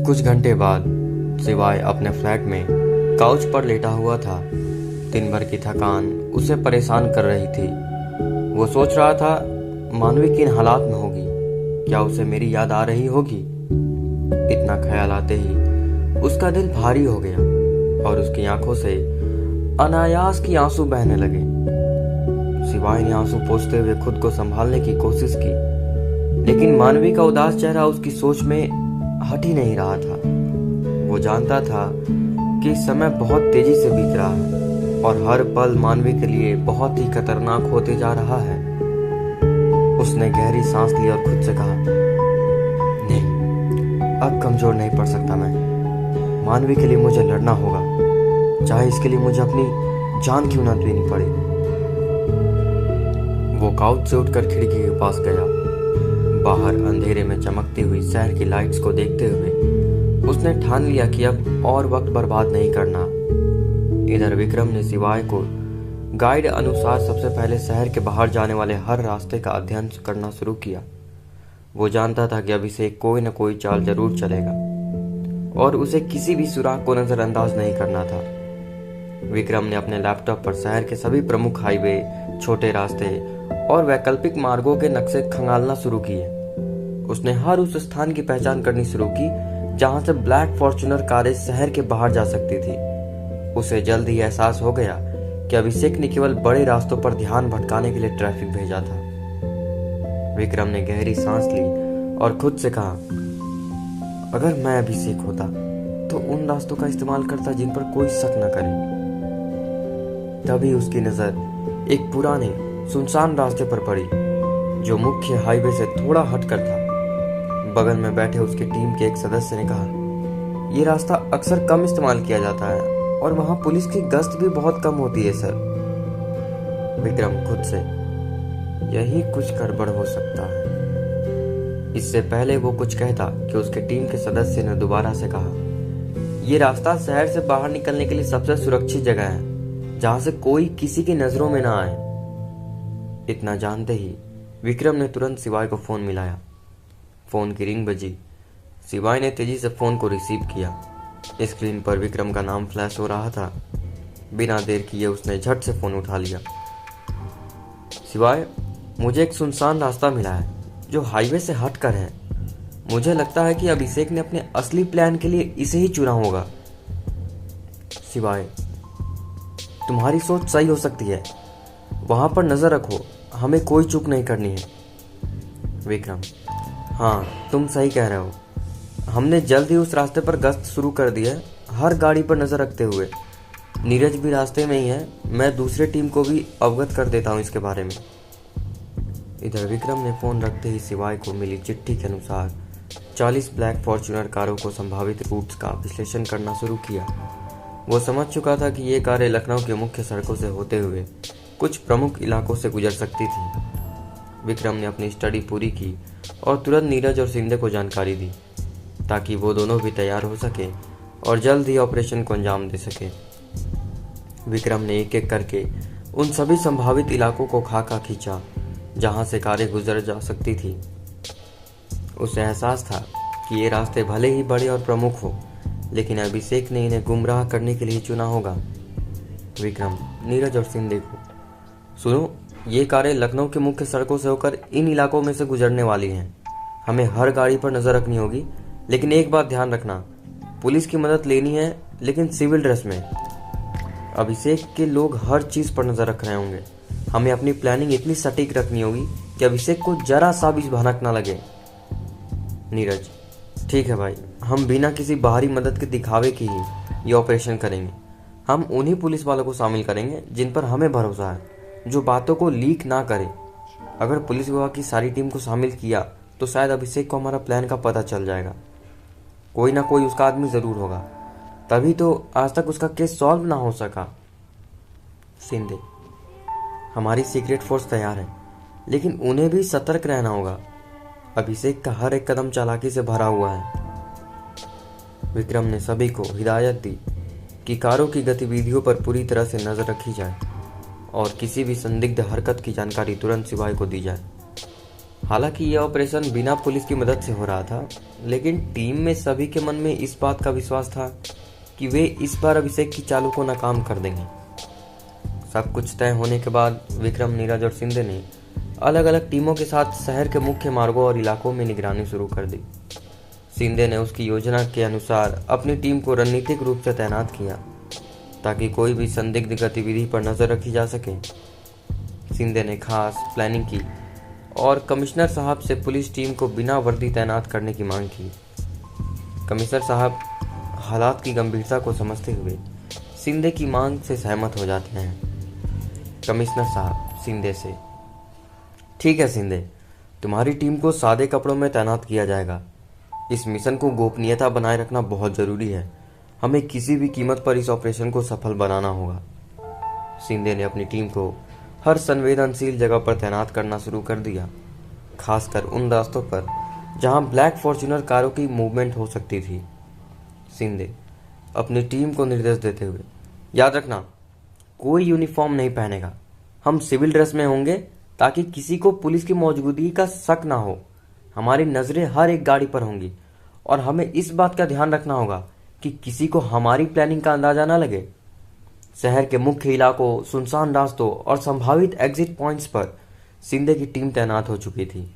कुछ घंटे बाद सिवाय अपने फ्लैट में काउच पर लेटा हुआ था। दिन भर की थकान उसे परेशान कर रही थी। वो सोच रहा था मानवी किन हालात में होगी, क्या उसे मेरी याद आ रही होगी। इतना ख्याल आते ही उसका दिल भारी हो गया और उसकी आंखों से अनायास की आंसू बहने लगे। सिवाय ने आंसू पोंछते हुए खुद को संभालने की कोशिश की, लेकिन मानवी का उदास चेहरा उसकी सोच में हट ही नहीं रहा था। वो जानता था कि समय बहुत तेजी से बीत रहा है और हर पल मानवी के लिए बहुत ही खतरनाक होते जा रहा है। उसने गहरी सांस ली और खुद से कहा, नहीं, अब कमजोर नहीं पड़ सकता मैं। मानवी के लिए मुझे लड़ना होगा, चाहे इसके लिए मुझे अपनी जान क्यों ना देनी पड़े। वो काउच से उठकर खिड़की के पास गया। बाहर अंधेरे में चमकती हुई शहर की लाइट्स को देखते हुए उसने ठान लिया कि अब और वक्त बर्बाद नहीं करना। इधर विक्रम ने सिवाय को गाइड अनुसार सबसे पहले शहर के बाहर जाने वाले हर रास्ते का अध्ययन करना शुरू किया। वो जानता था कि अभिषेक कोई न कोई चाल जरूर चलेगा और उसे किसी भी सुराग को नजरअंदाज नहीं करना था। विक्रम ने अपने लैपटॉप पर शहर के सभी प्रमुख हाईवे, छोटे रास्ते और वैकल्पिक मार्गों के नक्शे खंगालना शुरू किए। उसने हर उस स्थान की पहचान करनी शुरू की जहां से ब्लैक फॉर्च्यूनर कारें शहर के बाहर जा सकती थी। उसे जल्द ही एहसास हो गया कि अभिषेक ने केवल बड़े रास्तों पर ध्यान भटकाने के लिए ट्रैफिक भेजा था। विक्रम ने गहरी सांस ली और खुद से कहा, अगर मैं अभिषेक होता तो उन रास्तों का इस्तेमाल करता जिन पर कोई शक न करे। तभी उसकी नजर एक पुराने सुनसान रास्ते पर पड़ी जो मुख्य हाईवे से थोड़ा हटकर था। बगल में बैठे उसकी टीम के एक सदस्य ने कहा, यह रास्ता अक्सर कम इस्तेमाल किया जाता है और वहां पुलिस की गश्त भी बहुत कम होती है सर। विक्रम खुद से, यही कुछ गड़बड़ हो सकता है। इससे पहले वो कुछ कहता कि उसके टीम के सदस्य ने दोबारा से कहा, यह रास्ता शहर से बाहर निकलने के लिए सबसे सुरक्षित जगह है जहां से कोई किसी की नजरों में ना आए। इतना जानते ही विक्रम ने तुरंत सिवाय को फोन मिलाया। फोन की रिंग बजी। सिवाय ने तेजी से फोन को रिसीव किया। स्क्रीन पर विक्रम का नाम फ्लैश हो रहा था। बिना देर किए उसने झट से फोन उठा लिया। सिवाय, मुझे एक सुनसान रास्ता मिला है जो हाईवे से हटकर है। मुझे लगता है कि अभिषेक ने अपने असली प्लान के लिए इसे ही चुना होगा। सिवाय, तुम्हारी सोच सही हो सकती है, वहां पर नजर रखो, हमें कोई चूक नहीं करनी है। विक्रम, हाँ, तुम सही कह रहे हो। हमने जल्द ही उस रास्ते पर गश्त शुरू कर दी है, हर गाड़ी पर नजर रखते हुए। नीरज भी रास्ते में ही है, मैं दूसरे टीम को भी अवगत कर देता हूँ इसके बारे में। इधर विक्रम ने फोन रखते ही सिवाय को मिली चिट्ठी के अनुसार 40 ब्लैक फॉर्च्यूनर कारों को संभावित रूट्स का विश्लेषण करना शुरू किया। वो समझ चुका था कि ये कारें लखनऊ के मुख्य सड़कों से होते हुए कुछ प्रमुख इलाकों से गुजर सकती थी। विक्रम ने अपनी स्टडी पूरी की और तुरंत नीरज और शिंदे को जानकारी दी ताकि वो दोनों भी तैयार हो सके और जल्द ही ऑपरेशन को अंजाम दे सके। विक्रम ने एक एक करके उन सभी संभावित इलाकों को खाका खींचा जहां से कारें गुजर जा सकती थी। उसे एहसास था कि ये रास्ते भले ही बड़े और प्रमुख हो, लेकिन अभिषेक ने इन्हें गुमराह करने के लिए चुना होगा। विक्रम, नीरज और शिंदे को, सुनो, ये कारें लखनऊ के मुख्य सड़कों से होकर इन इलाकों में से गुजरने वाली हैं। हमें हर गाड़ी पर नजर रखनी होगी, लेकिन एक बात ध्यान रखना, पुलिस की मदद लेनी है, लेकिन सिविल ड्रेस में। अभिषेक के लोग हर चीज पर नजर रख रहे होंगे। हमें अपनी प्लानिंग इतनी सटीक रखनी होगी कि अभिषेक को जरा सा भी भनक ना लगे। नीरज, ठीक है भाई, हम बिना किसी बाहरी मदद के दिखावे की ही ये ऑपरेशन करेंगे। हम उन्हीं पुलिस वालों को शामिल करेंगे जिन पर हमें भरोसा है, जो बातों को लीक ना करे। अगर पुलिस विभाग की सारी टीम को शामिल किया तो शायद अभिषेक को हमारा प्लान का पता चल जाएगा। कोई ना कोई उसका आदमी जरूर होगा, तभी तो आज तक उसका केस सॉल्व ना हो सका। शिंदे, हमारी सीक्रेट फोर्स तैयार है, लेकिन उन्हें भी सतर्क रहना होगा। अभिषेक का हर एक कदम चालाकी से भरा हुआ है। विक्रम ने सभी को हिदायत दी कि कारों की गतिविधियों पर पूरी तरह से नजर रखी जाए और किसी भी संदिग्ध हरकत की जानकारी तुरंत सिपाही को दी जाए। हालांकि यह ऑपरेशन बिना पुलिस की मदद से हो रहा था, लेकिन टीम में सभी के मन में इस बात का विश्वास था कि वे इस बार अभिषेक की चालों को नाकाम कर देंगे। सब कुछ तय होने के बाद विक्रम, नीरज और शिंदे ने अलग अलग टीमों के साथ शहर के मुख्य मार्गों और इलाकों में निगरानी शुरू कर दी। शिंदे ने उसकी योजना के अनुसार अपनी टीम को रणनीतिक रूप से तैनात किया ताकि कोई भी संदिग्ध गतिविधि पर नजर रखी जा सके। शिंदे ने खास प्लानिंग की और कमिश्नर साहब से पुलिस टीम को बिना वर्दी तैनात करने की मांग की। कमिश्नर साहब हालात की गंभीरता को समझते हुए शिंदे की मांग से सहमत हो जाते हैं। कमिश्नर साहब शिंदे से, ठीक है शिंदे, तुम्हारी टीम को सादे कपड़ों में तैनात किया जाएगा। इस मिशन को गोपनीयता बनाए रखना बहुत जरूरी है। हमें किसी भी कीमत पर इस ऑपरेशन को सफल बनाना होगा। शिंदे ने अपनी टीम को हर संवेदनशील जगह पर तैनात करना शुरू कर दिया, खासकर उन रास्तों पर जहां ब्लैक फॉर्च्यूनर कारों की मूवमेंट हो सकती थी। शिंदे अपनी टीम को निर्देश देते हुए, याद रखना, कोई यूनिफॉर्म नहीं पहनेगा। हम सिविल ड्रेस में होंगे ताकि किसी को पुलिस की मौजूदगी का शक ना हो। हमारी नजरें हर एक गाड़ी पर होंगी और हमें इस बात का ध्यान रखना होगा कि किसी को हमारी प्लानिंग का अंदाजा ना लगे। शहर के मुख्य इलाकों, सुनसान रास्तों और संभावित एग्जिट पॉइंट्स पर शिंदे की टीम तैनात हो चुकी थी।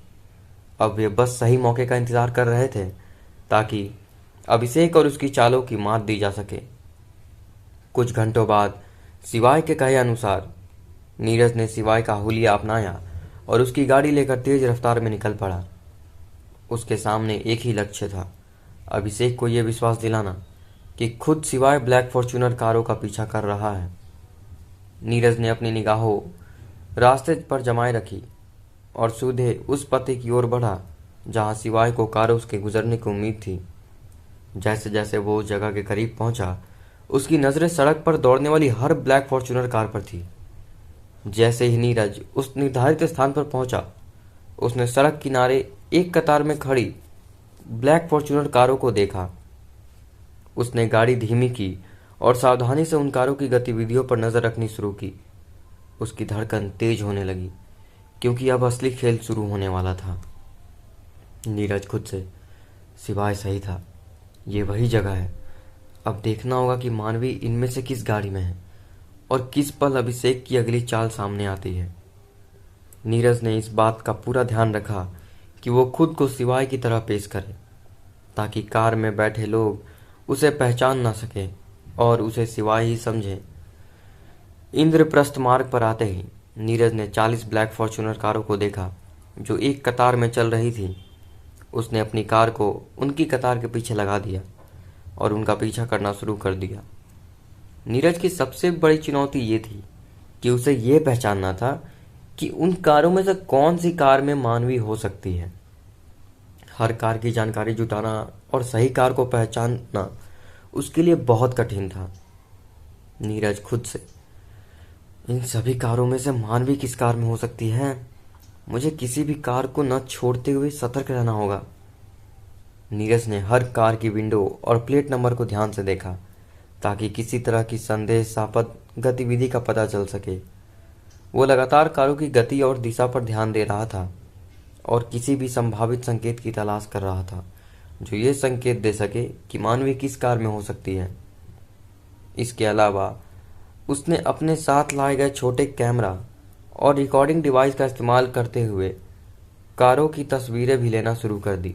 अब वे बस सही मौके का इंतजार कर रहे थे ताकि अभिषेक और उसकी चालों की मात दी जा सके। कुछ घंटों बाद सिवाय के कहे अनुसार नीरज ने सिवाय का हुलिया अपनाया और उसकी गाड़ी लेकर तेज रफ्तार में निकल पड़ा। उसके सामने एक ही लक्ष्य था, अभिषेक को यह विश्वास दिलाना कि खुद सिवाय ब्लैक फॉर्च्यूनर कारों का पीछा कर रहा है। नीरज ने अपनी निगाहों रास्ते पर जमाए रखी और सीधे उस पते की ओर बढ़ा जहां सिवाय को कारों के गुजरने की उम्मीद थी। जैसे जैसे वो उस जगह के करीब पहुंचा, उसकी नजरें सड़क पर दौड़ने वाली हर ब्लैक फॉर्च्यूनर कार पर थी। जैसे ही नीरज उस निर्धारित स्थान पर पहुंचा, उसने सड़क किनारे एक कतार में खड़ी ब्लैक फॉर्च्यूनर कारों को देखा। उसने गाड़ी धीमी की और सावधानी से उन कारों की गतिविधियों पर नजर रखनी शुरू की। उसकी धड़कन तेज होने लगी क्योंकि अब असली खेल शुरू होने वाला था। नीरज खुद से, सिवाय सही था, ये वही जगह है। अब देखना होगा कि मानवी इनमें से किस गाड़ी में है और किस पल अभिषेक की अगली चाल सामने आती है। नीरज ने इस बात का पूरा ध्यान रखा कि वो खुद को सिवाय की तरह पेश करे ताकि कार में बैठे लोग उसे पहचान ना सके और उसे सिवाय ही समझे। इंद्रप्रस्थ मार्ग पर आते ही नीरज ने 40 ब्लैक फॉर्च्यूनर कारों को देखा जो एक कतार में चल रही थी। उसने अपनी कार को उनकी कतार के पीछे लगा दिया और उनका पीछा करना शुरू कर दिया। नीरज की सबसे बड़ी चुनौती ये थी कि उसे ये पहचानना था कि उन कारों में से कौन सी कार में मानवी हो सकती है। हर कार की जानकारी जुटाना और सही कार को पहचानना उसके लिए बहुत कठिन था। नीरज खुद से, इन सभी कारों में से मानवी किस कार में हो सकती है? मुझे किसी भी कार को न छोड़ते हुए सतर्क रहना होगा। नीरज ने हर कार की विंडो और प्लेट नंबर को ध्यान से देखा ताकि किसी तरह की संदेहास्पद गतिविधि का पता चल सके। वो लगातार कारों की गति और दिशा पर ध्यान दे रहा था और किसी भी संभावित संकेत की तलाश कर रहा था जो ये संकेत दे सके कि मानवी किस कार में हो सकती है। इसके अलावा उसने अपने साथ लाए गए छोटे कैमरा और रिकॉर्डिंग डिवाइस का इस्तेमाल करते हुए कारों की तस्वीरें भी लेना शुरू कर दी।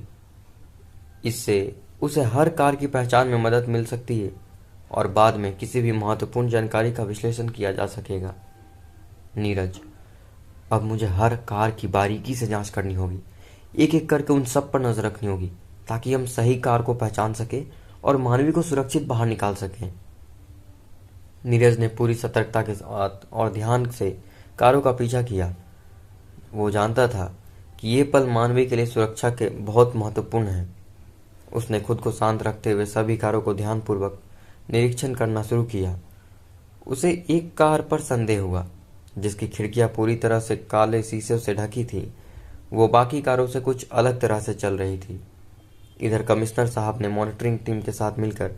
इससे उसे हर कार की पहचान में मदद मिल सकती है और बाद में किसी भी महत्वपूर्ण जानकारी का विश्लेषण किया जा सकेगा। नीरज, अब मुझे हर कार की बारीकी से जांच करनी होगी। एक एक करके उन सब पर नजर रखनी होगी ताकि हम सही कार को पहचान सके और मानवी को सुरक्षित बाहर निकाल सकें। नीरज ने पूरी सतर्कता के साथ और ध्यान से कारों का पीछा किया। वो जानता था कि ये पल मानवी के लिए सुरक्षा के बहुत महत्वपूर्ण है। उसने खुद को शांत रखते हुए सभी कारों को ध्यानपूर्वक निरीक्षण करना शुरू किया। उसे एक कार पर संदेह हुआ जिसकी खिड़कियां पूरी तरह से काले शीशे से ढकी थी। वो बाकी कारों से कुछ अलग तरह से चल रही थी। इधर कमिश्नर साहब ने मॉनिटरिंग टीम के साथ मिलकर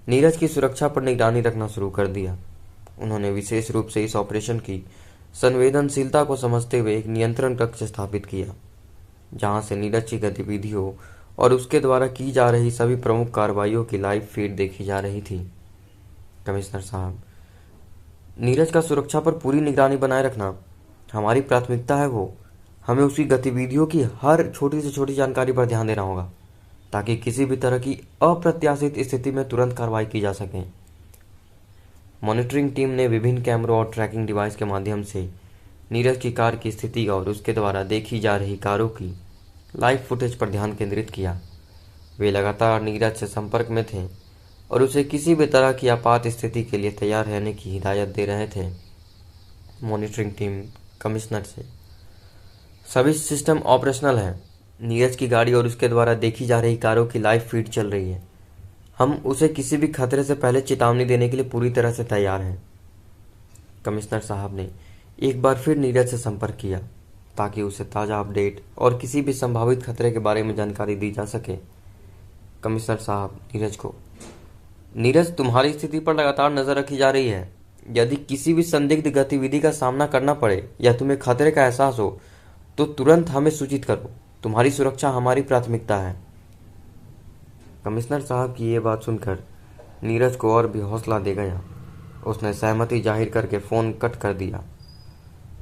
नीरज की सुरक्षा पर निगरानी रखना शुरू कर दिया। उन्होंने विशेष रूप से इस ऑपरेशन की संवेदनशीलता को समझते हुए एक नियंत्रण कक्ष स्थापित किया। जहां से नीरज की गतिविधियों और उसके द्वारा की जा रही सभी प्रमुख कार्रवाइयों की लाइव फीड देखी जा रही थी। कमिश्नर साहब, नीरज का सुरक्षा पर पूरी निगरानी बनाए रखना हमारी प्राथमिकता है। वो हमें उसकी गतिविधियों की हर छोटी से छोटी जानकारी पर ध्यान देना होगा ताकि किसी भी तरह की अप्रत्याशित स्थिति में तुरंत कार्रवाई की जा सके। मॉनिटरिंग टीम ने विभिन्न कैमरों और ट्रैकिंग डिवाइस के माध्यम से नीरज की कार की स्थिति और उसके द्वारा देखी जा रही कारों की लाइव फुटेज पर ध्यान केंद्रित किया। वे लगातार नीरज से संपर्क में थे और उसे किसी भी तरह की आपात स्थिति के लिए तैयार रहने की हिदायत दे रहे थे। मॉनिटरिंग टीम कमिश्नर से, सभी सिस्टम ऑपरेशनल है। नीरज की गाड़ी और उसके द्वारा देखी जा रही कारों की लाइव फीड चल रही है। हम उसे किसी भी खतरे से पहले चेतावनी देने के लिए पूरी तरह से तैयार हैं। कमिश्नर साहब ने एक बार फिर नीरज से संपर्क किया ताकि उसे ताज़ा अपडेट और किसी भी संभावित खतरे के बारे में जानकारी दी जा सके। कमिश्नर साहब नीरज को, नीरज, तुम्हारी स्थिति पर लगातार नजर रखी जा रही है। यदि किसी भी संदिग्ध गतिविधि का सामना करना पड़े या तुम्हें खतरे का एहसास हो तो तुरंत हमें सूचित करो। तुम्हारी सुरक्षा हमारी प्राथमिकता है। कमिश्नर साहब की ये बात सुनकर नीरज को और भी हौसला दे गया। उसने सहमति जाहिर करके फ़ोन कट कर दिया।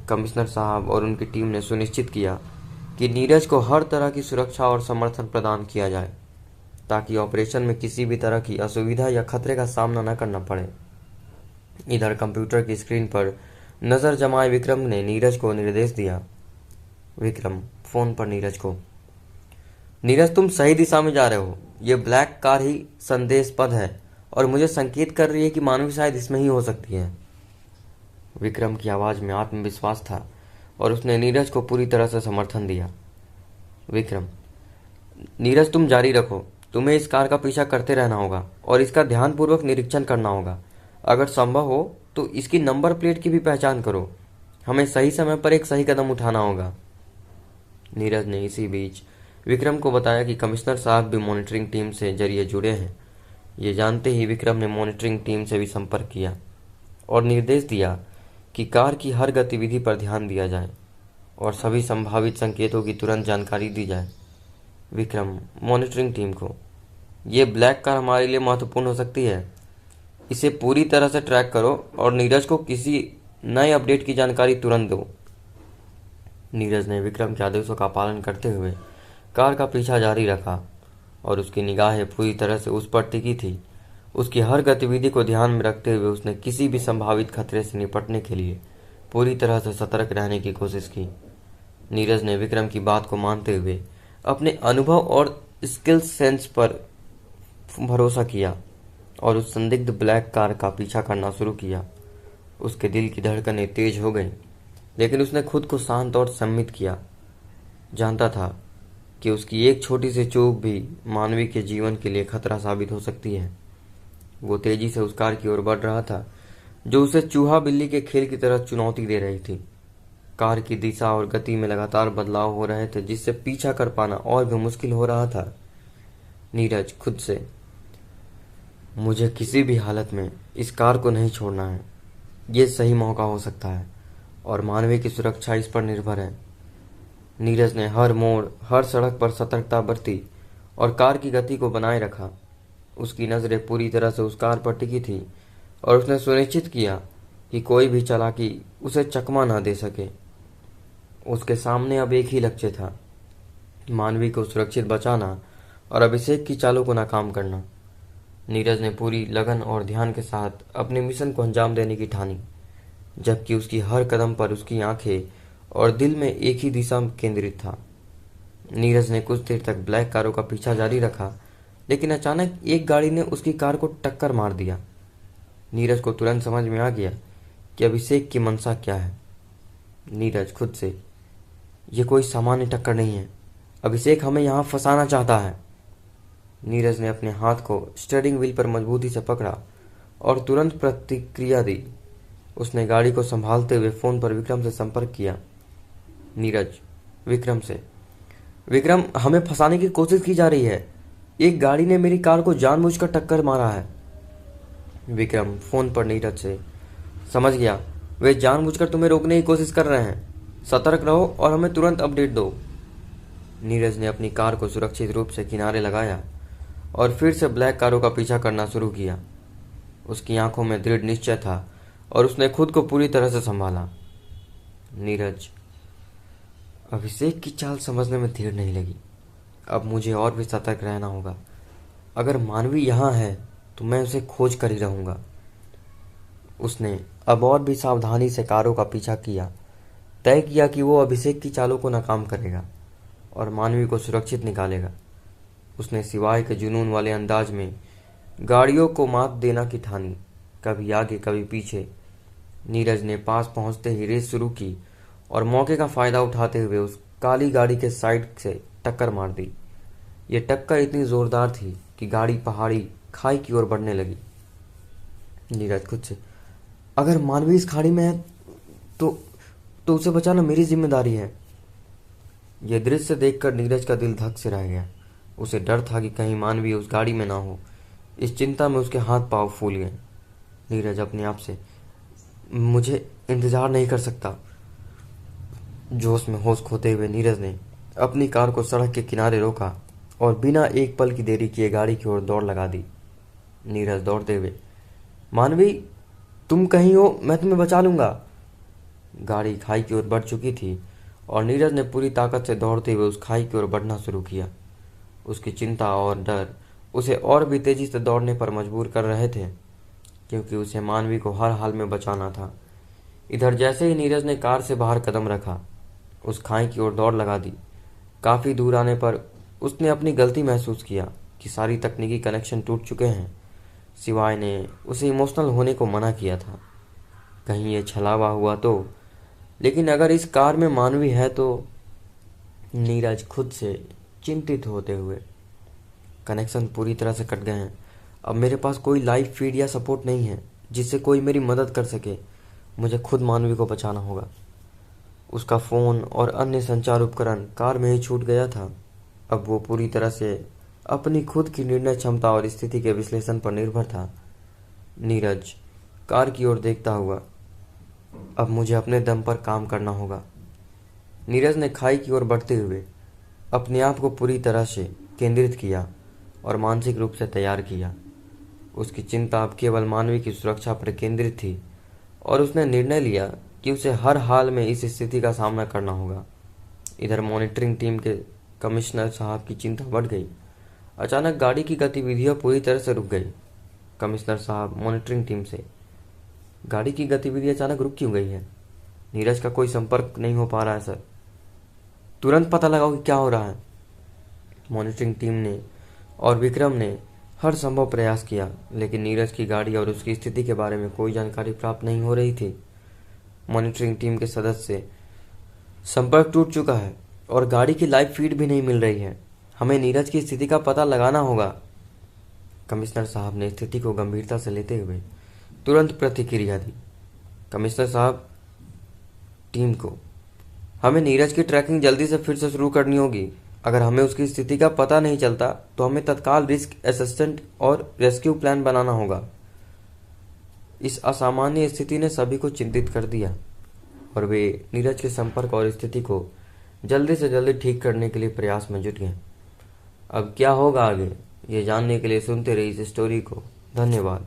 कमिश्नर साहब और उनकी टीम ने सुनिश्चित किया कि नीरज को हर तरह की सुरक्षा और समर्थन प्रदान किया जाए ताकि ऑपरेशन में किसी भी तरह की असुविधा या खतरे का सामना न करना पड़े। इधर कंप्यूटर की स्क्रीन पर नज़र जमाए विक्रम ने नीरज को निर्देश दिया। विक्रम फ़ोन पर नीरज को, नीरज, तुम सही दिशा में जा रहे हो। ये ब्लैक कार ही संदेशपद है और मुझे संकेत कर रही है कि मानवी शायद इसमें ही हो सकती है। विक्रम की आवाज़ में आत्मविश्वास था और उसने नीरज को पूरी तरह से समर्थन दिया। विक्रम, नीरज, तुम जारी रखो। तुम्हें इस कार का पीछा करते रहना होगा और इसका ध्यानपूर्वक निरीक्षण करना होगा। अगर संभव हो तो इसकी नंबर प्लेट की भी पहचान करो। हमें सही समय पर एक सही कदम उठाना होगा। नीरज ने इसी बीच विक्रम को बताया कि कमिश्नर साहब भी मॉनिटरिंग टीम से जरिए जुड़े हैं। ये जानते ही विक्रम ने मॉनिटरिंग टीम से भी संपर्क किया और निर्देश दिया कि कार की हर गतिविधि पर ध्यान दिया जाए और सभी संभावित संकेतों की तुरंत जानकारी दी जाए। विक्रम मॉनिटरिंग टीम को, ये ब्लैक कार हमारे लिए महत्वपूर्ण हो सकती है। इसे पूरी तरह से ट्रैक करो और नीरज को किसी नए अपडेट की जानकारी तुरंत दो। नीरज ने विक्रम के आदेशों का पालन करते हुए कार का पीछा जारी रखा और उसकी निगाहें पूरी तरह से उस पर टिकी थी। उसकी हर गतिविधि को ध्यान में रखते हुए उसने किसी भी संभावित खतरे से निपटने के लिए पूरी तरह से सतर्क रहने की कोशिश की। नीरज ने विक्रम की बात को मानते हुए अपने अनुभव और स्किल सेंस पर भरोसा किया और उस संदिग्ध ब्लैक कार का पीछा करना शुरू किया। उसके दिल की धड़कनें तेज हो गईं, लेकिन उसने खुद को शांत और संयमित किया। जानता था कि उसकी एक छोटी सी चूक भी मानवी के जीवन के लिए खतरा साबित हो सकती है। वो तेजी से उस कार की ओर बढ़ रहा था जो उसे चूहा बिल्ली के खेल की तरह चुनौती दे रही थी। कार की दिशा और गति में लगातार बदलाव हो रहे थे जिससे पीछा कर पाना और भी मुश्किल हो रहा था। नीरज खुद से, मुझे किसी भी हालत में इस कार को नहीं छोड़ना है। ये सही मौका हो सकता है और मानवी की सुरक्षा इस पर निर्भर है। नीरज ने हर मोड़, हर सड़क पर सतर्कता बरती और कार की गति को बनाए रखा। उसकी नज़रें पूरी तरह से उस कार पर टिकी थी और उसने सुनिश्चित किया कि कोई भी चालाकी उसे चकमा न दे सके। उसके सामने अब एक ही लक्ष्य था, मानवी को सुरक्षित बचाना और अभिषेक की चालों को नाकाम करना। नीरज ने पूरी लगन और ध्यान के साथ अपने मिशन को अंजाम देने की ठानी, जबकि उसकी हर कदम पर उसकी आंखें और दिल में एक ही दिशा केंद्रित था। नीरज ने कुछ देर तक ब्लैक कारों का पीछा जारी रखा, लेकिन अचानक एक गाड़ी ने उसकी कार को टक्कर मार दिया। नीरज को तुरंत समझ में आ गया कि अभिषेक की मंशा क्या है। नीरज खुद से, ये कोई सामान्य टक्कर नहीं है। अभिषेक हमें यहाँ फंसाना चाहता है। नीरज ने अपने हाथ को स्टीयरिंग व्हील पर मजबूती से पकड़ा और तुरंत प्रतिक्रिया दी। उसने गाड़ी को संभालते हुए फ़ोन पर विक्रम से संपर्क किया। नीरज विक्रम से, विक्रम, हमें फंसाने की कोशिश की जा रही है। एक गाड़ी ने मेरी कार को जानबूझकर टक्कर मारा है। विक्रम फ़ोन पर नीरज से, समझ गया, वे जानबूझकर तुम्हें रोकने की कोशिश कर रहे हैं। सतर्क रहो और हमें तुरंत अपडेट दो। नीरज ने अपनी कार को सुरक्षित रूप से किनारे लगाया और फिर से ब्लैक कारों का पीछा करना शुरू किया। उसकी आंखों में दृढ़ निश्चय था और उसने खुद को पूरी तरह से संभाला। नीरज, अभिषेक की चाल समझने में देर नहीं लगी। अब मुझे और भी सतर्क रहना होगा। अगर मानवी यहाँ है तो मैं उसे खोज कर ही रहूंगा। उसने अब और भी सावधानी से कारों का पीछा किया, तय किया कि वो अभिषेक की चालों को नाकाम करेगा और मानवी को सुरक्षित निकालेगा। उसने सिवाय के जुनून वाले अंदाज में गाड़ियों को मात देना की ठानी, कभी आगे कभी पीछे। नीरज ने पास पहुंचते ही रेस शुरू की और मौके का फायदा उठाते हुए उस काली गाड़ी के साइड से टक्कर मार दी। ये टक्कर इतनी जोरदार थी कि गाड़ी पहाड़ी खाई की ओर बढ़ने लगी। नीरज खुद से, अगर मानवी इस खाड़ी में है तो उसे बचाना मेरी जिम्मेदारी है। यह दृश्य देखकर नीरज का दिल धक से रह गया। उसे डर था कि कहीं मानवी उस गाड़ी में ना हो। इस चिंता में उसके हाथ पांव फूल गए। नीरज अपने आप से, मुझे इंतजार नहीं कर सकता। जोश में होश खोते हुए नीरज ने अपनी कार को सड़क के किनारे रोका और बिना एक पल की देरी किए गाड़ी की ओर दौड़ लगा दी। नीरज दौड़ते हुए, मानवी तुम कहीं हो, मैं तुम्हें बचा लूंगा। गाड़ी खाई की ओर बढ़ चुकी थी और नीरज ने पूरी ताकत से दौड़ते हुए उस खाई की ओर बढ़ना शुरू किया। उसकी चिंता और डर उसे और भी तेजी से दौड़ने पर मजबूर कर रहे थे, क्योंकि उसे मानवी को हर हाल में बचाना था। इधर जैसे ही नीरज ने कार से बाहर कदम रखा, उस खाई की ओर दौड़ लगा दी। काफ़ी दूर आने पर उसने अपनी गलती महसूस किया कि सारी तकनीकी कनेक्शन टूट चुके हैं। सिवाय ने उसे इमोशनल होने को मना किया था, कहीं ये छलावा हुआ तो। लेकिन अगर इस कार में मानवी है तो। नीरज खुद से चिंतित होते हुए, कनेक्शन पूरी तरह से कट गए हैं। अब मेरे पास कोई लाइव फीड या सपोर्ट नहीं है जिससे कोई मेरी मदद कर सके। मुझे खुद मानवी को बचाना होगा। उसका फ़ोन और अन्य संचार उपकरण कार में ही छूट गया था। अब वो पूरी तरह से अपनी खुद की निर्णय क्षमता और स्थिति के विश्लेषण पर निर्भर था। नीरज कार की ओर देखता हुआ, अब मुझे अपने दम पर काम करना होगा। नीरज ने खाई की ओर बढ़ते हुए अपने आप को पूरी तरह से केंद्रित किया और मानसिक रूप से तैयार किया। उसकी चिंता अब केवल मानवी की सुरक्षा पर केंद्रित थी और उसने निर्णय लिया कि उसे हर हाल में इस स्थिति का सामना करना होगा। इधर मॉनिटरिंग टीम के कमिश्नर साहब की चिंता बढ़ गई। अचानक गाड़ी की गतिविधियां पूरी तरह से रुक गई। कमिश्नर साहब मॉनिटरिंग टीम से, गाड़ी की गतिविधि अचानक रुक क्यों गई है? नीरज का कोई संपर्क नहीं हो पा रहा है सर। तुरंत पता लगाओ कि क्या हो रहा है। मॉनिटरिंग टीम ने और विक्रम ने हर संभव प्रयास किया, लेकिन नीरज की गाड़ी और उसकी स्थिति के बारे में कोई जानकारी प्राप्त नहीं हो रही थी। मॉनिटरिंग टीम के सदस्य से संपर्क टूट चुका है और गाड़ी की लाइव फीड भी नहीं मिल रही है। हमें नीरज की स्थिति का पता लगाना होगा। कमिश्नर साहब ने स्थिति को गंभीरता से लेते हुए तुरंत प्रतिक्रिया दी। कमिश्नर साहब, टीम को, हमें नीरज की ट्रैकिंग जल्दी से फिर से शुरू करनी होगी। अगर हमें उसकी स्थिति का पता नहीं चलता तो हमें तत्काल रिस्क असिस्टेंट और रेस्क्यू प्लान बनाना होगा। इस असामान्य स्थिति ने सभी को चिंतित कर दिया और वे नीरज के संपर्क और स्थिति को जल्दी से जल्दी ठीक करने के लिए प्रयास में जुट गए। अब क्या होगा आगे, ये जानने के लिए सुनते रहिए इस स्टोरी को। धन्यवाद।